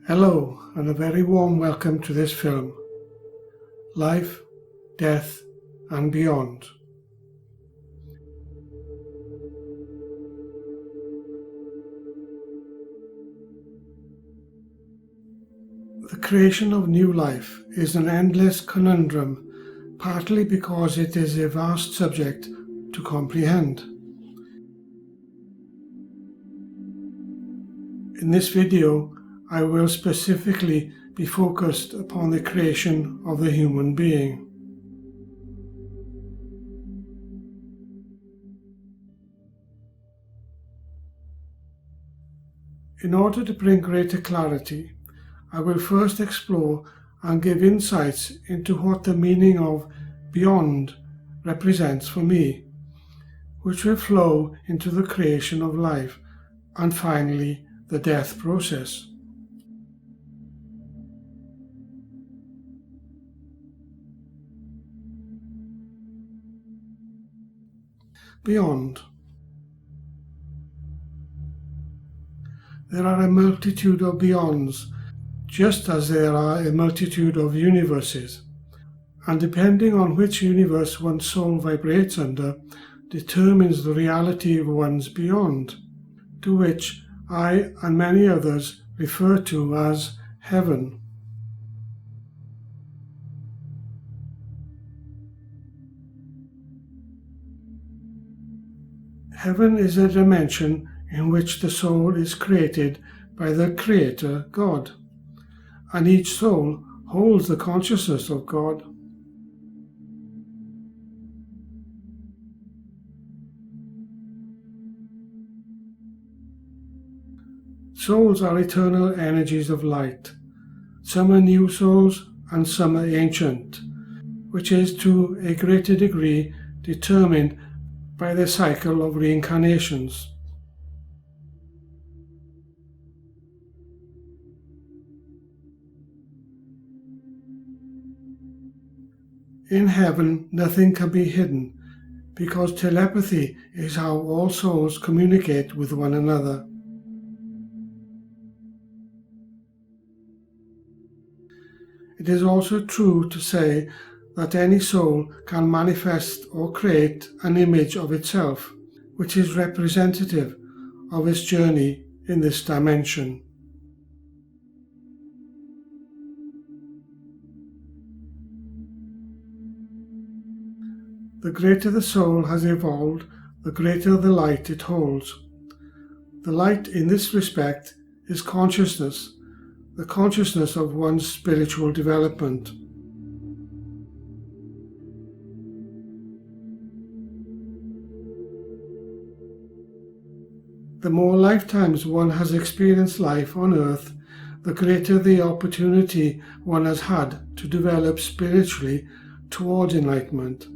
Hello, and a very warm welcome to this film, Life, Death and Beyond. The creation of new life is an endless conundrum, partly because it is a vast subject to comprehend. In this video, I will specifically be focused upon the creation of the human being. In order to bring greater clarity, I will first explore and give insights into what the meaning of beyond represents for me, which will flow into the creation of life and finally the death process. Beyond. There are a multitude of beyonds, just as there are a multitude of universes, and depending on which universe one's soul vibrates under, determines the reality of one's beyond, to which I and many others refer to as heaven. Heaven is a dimension in which the soul is created by the Creator God, and each soul holds the consciousness of God. Souls are eternal energies of light. Some are new souls and some are ancient, which is to a greater degree determined by the cycle of reincarnations. In heaven, nothing can be hidden, because telepathy is how all souls communicate with one another. It is also true to say that any soul can manifest or create an image of itself, which is representative of its journey in this dimension. The greater the soul has evolved, the greater the light it holds. The light in this respect is consciousness, the consciousness of one's spiritual development. The more lifetimes one has experienced life on earth, the greater the opportunity one has had to develop spiritually towards enlightenment.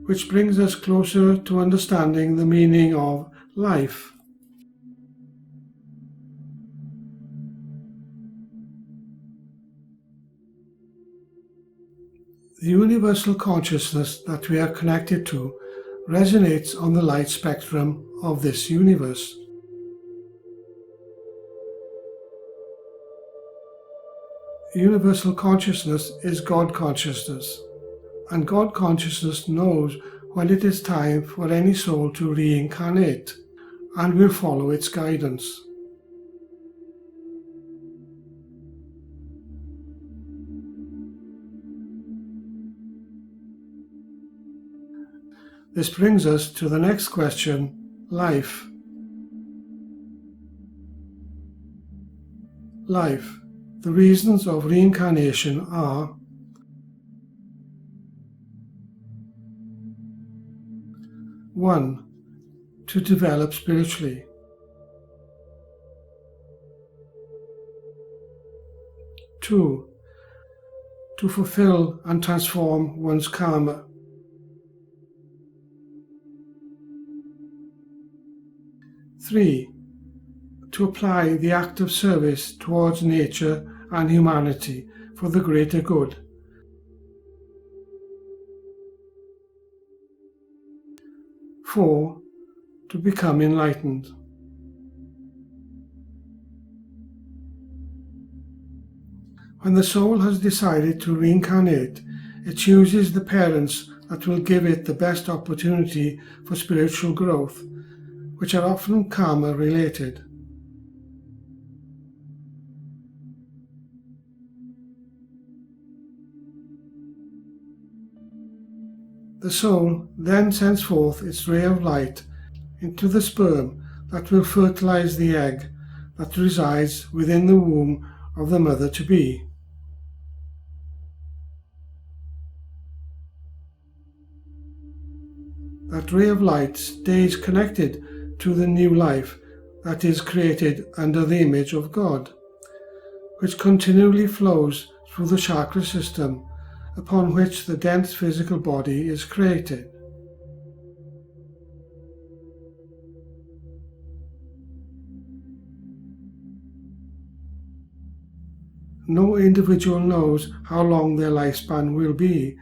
Which brings us closer to understanding the meaning of life. The universal consciousness that we are connected to resonates on the light spectrum of this universe. Universal consciousness is God consciousness, and God consciousness knows when it is time for any soul to reincarnate, and will follow its guidance. This brings us to the next question, life. Life. The reasons of reincarnation are: 1. To develop spiritually. 2. To fulfill and transform one's karma. 3. To apply the act of service towards nature and humanity for the greater good. 4. to become enlightened. When the soul has decided to reincarnate, it chooses the parents that will give it the best opportunity for spiritual growth, which are often karma related. The soul then sends forth its ray of light into the sperm that will fertilize the egg that resides within the womb of the mother-to-be. That ray of light stays connected to the new life that is created under the image of God, which continually flows through the chakra system upon which the dense physical body is created. No individual knows how long their lifespan will be,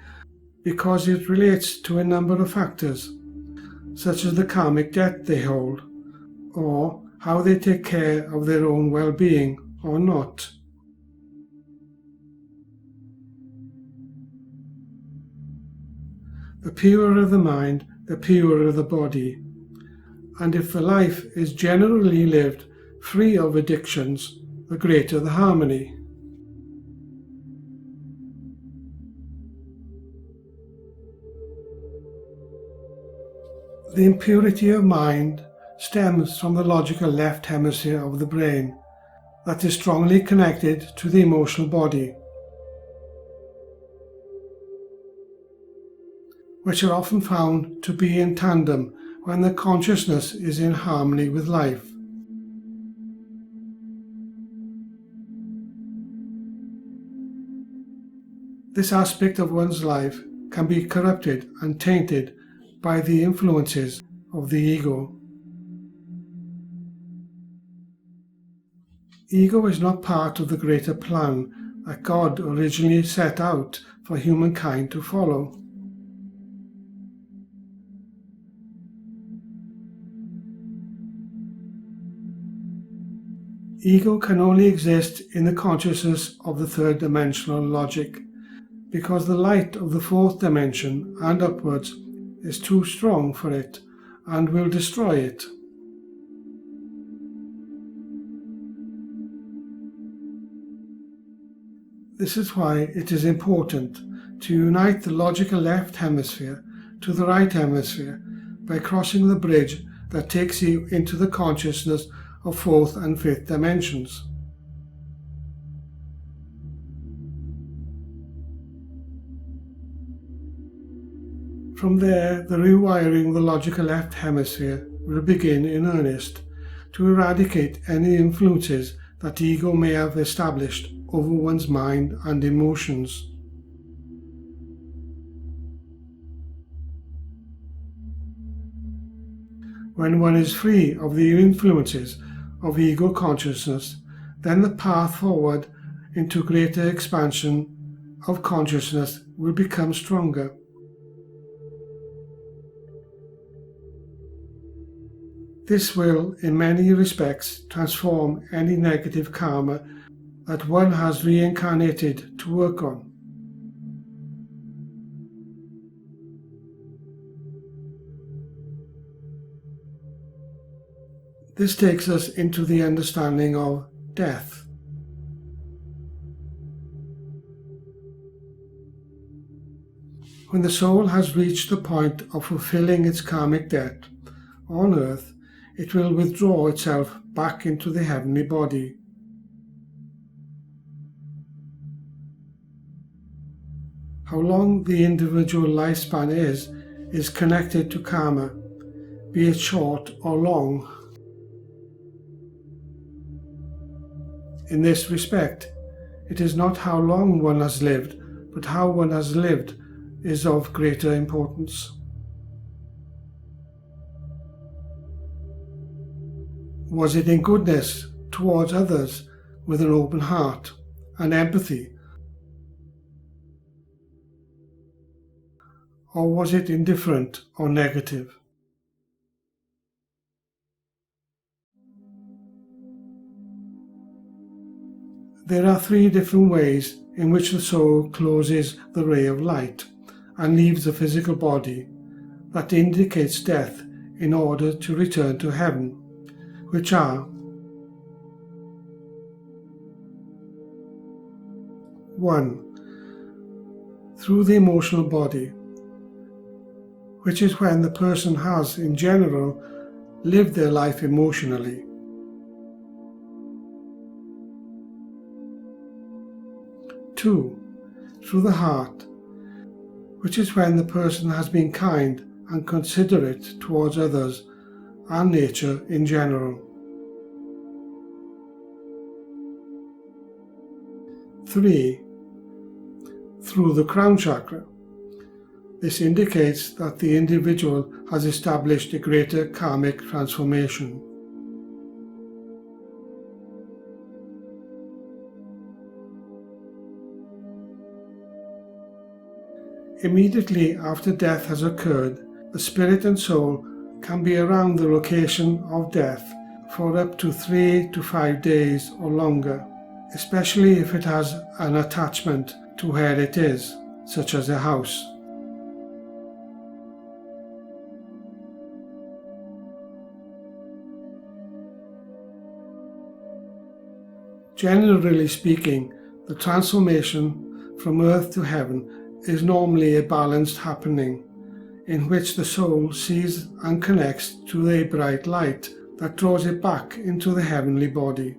because it relates to a number of factors, such as the karmic debt they hold, or how they take care of their own well-being or not. The purer the mind, the purer the body, and if the life is generally lived free of addictions, the greater the harmony. The impurity of mind stems from the logical left hemisphere of the brain that is strongly connected to the emotional body, which are often found to be in tandem when the consciousness is in harmony with life. This aspect of one's life can be corrupted and tainted by the influences of the ego. Ego is not part of the greater plan that God originally set out for humankind to follow. Ego can only exist in the consciousness of the third dimensional logic, because the light of the fourth dimension and upwards is too strong for it and will destroy it. This is why it is important to unite the logical left hemisphere to the right hemisphere by crossing the bridge that takes you into the consciousness of fourth and fifth dimensions. From there, the rewiring of the logical left hemisphere will begin in earnest to eradicate any influences that ego may have established over one's mind and emotions. When one is free of the influences of ego consciousness, then the path forward into greater expansion of consciousness will become stronger. This will, in many respects, transform any negative karma that one has reincarnated to work on. This takes us into the understanding of death. When the soul has reached the point of fulfilling its karmic debt on earth, it will withdraw itself back into the heavenly body. How long the individual lifespan is connected to karma, be it short or long. In this respect, it is not how long one has lived, but how one has lived is of greater importance. Was it in goodness towards others with an open heart and empathy? Or was it indifferent or negative? There are 3 different ways in which the soul closes the ray of light and leaves the physical body that indicates death in order to return to heaven, which are: 1. Through the emotional body, which is when the person has, in general, lived their life emotionally. 2. Through the heart, which is when the person has been kind and considerate towards others and nature in general. 3. Through the crown chakra. This indicates that the individual has established a greater karmic transformation. Immediately after death has occurred, the spirit and soul can be around the location of death for up to 3 to 5 days or longer, especially if it has an attachment to where it is, such as a house. Generally speaking, the transformation from earth to heaven is normally a balanced happening, in which the soul sees and connects to a bright light that draws it back into the heavenly body.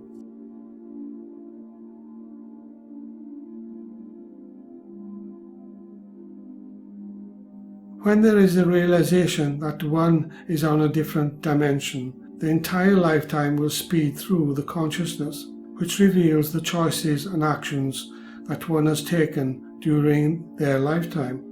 When there is a realization that one is on a different dimension, the entire lifetime will speed through the consciousness, which reveals the choices and actions that one has taken during their lifetime.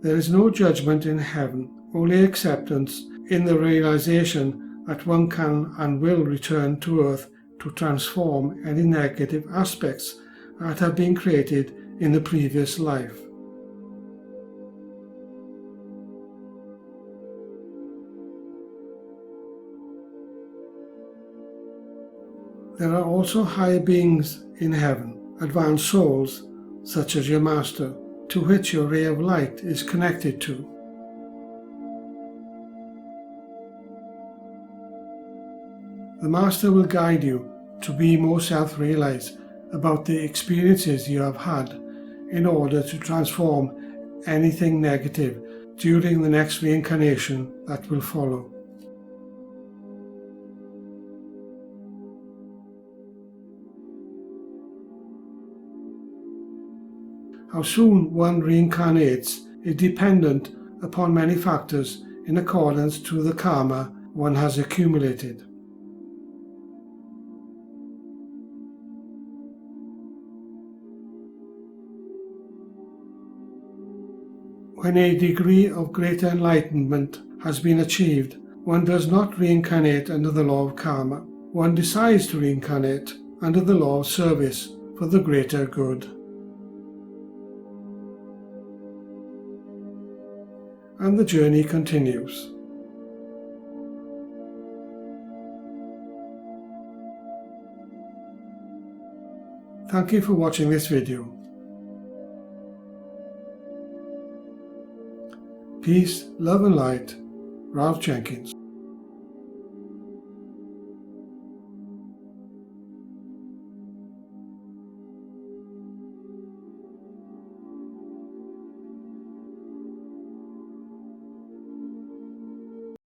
There is no judgment in heaven, only acceptance in the realization that one can and will return to earth to transform any negative aspects that have been created in the previous life. There are also higher beings in heaven, advanced souls, such as your master, to which your ray of light is connected to. The master will guide you to be more self-realized about the experiences you have had in order to transform anything negative during the next reincarnation that will follow. How soon one reincarnates is dependent upon many factors in accordance to the karma one has accumulated. When a degree of greater enlightenment has been achieved, one does not reincarnate under the law of karma. One decides to reincarnate under the law of service for the greater good. And the journey continues. Thank you for watching this video. Peace, love and light, Ralph Jenkins.